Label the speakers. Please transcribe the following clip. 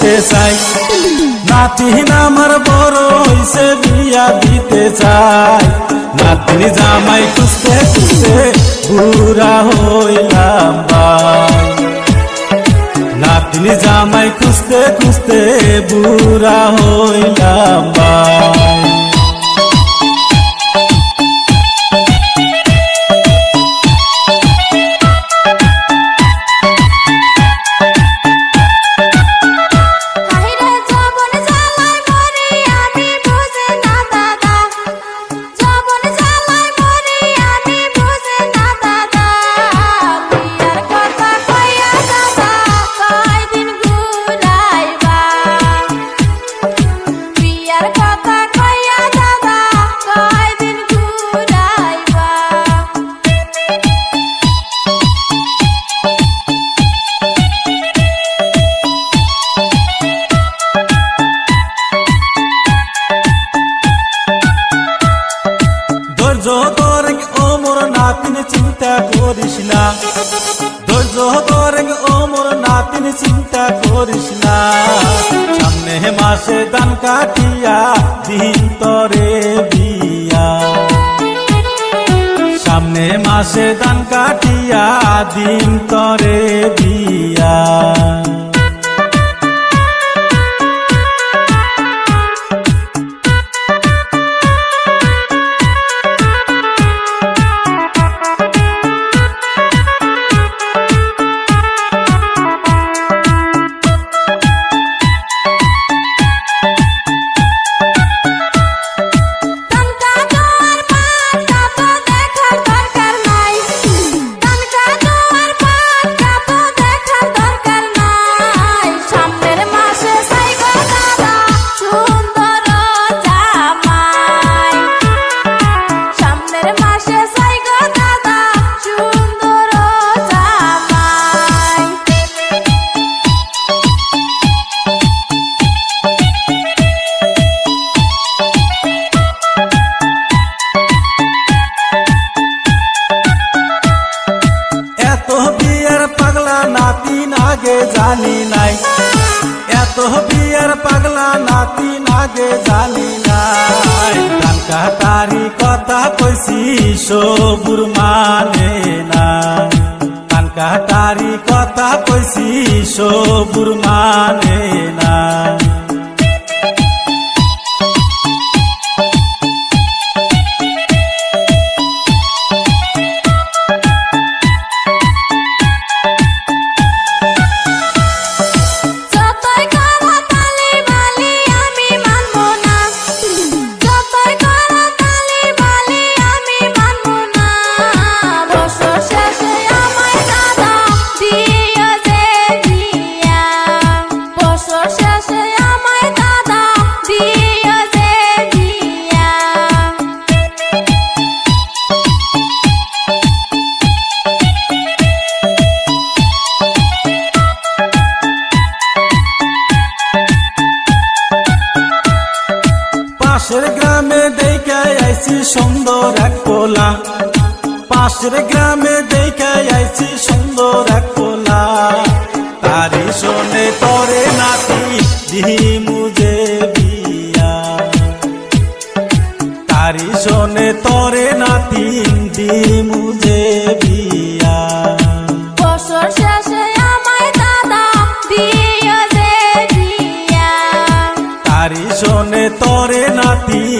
Speaker 1: দিতে চাই নাতিন আমার বড় হইছে বিয়া দিতে চাই নাতিন জামাই খুঁজতে খুঁজতে বুড়া হইলাম ভাই নাতিন জামাই খুঁজতে খুঁজতে বুড়া হইলাম ভাই চিন্তা করিস না ধৈর্য ধরে ও মোর নাতিন চিন্তা করিস না সামনে মাসে দান কাটিয়া দিন তরে বিয়া সামনে মাসে দান কাটিয়া দিন তরে বিয়া নাতিন আগে জানি নাই এত বিয়ের পাগলা নাতিন আগে জানি নাই গান কাটারি কথা কইছি সবুর মানে না গান কাটারি কথা কইছি সবুর মানে না পাশের গ্রামে দেখে আইছি সুন্দর এক পোলা পাশের গ্রামে দেখে আইছি সুন্দর এক পোলা তারি শোনে তরে নাতি দিমু যে বিয়া তারি শোনে তরে নাতি দিমু যে বিয়া
Speaker 2: বছর শেষে আমায় দাদা দিও যে বিয়া
Speaker 1: তারি শোনে তরে নাতি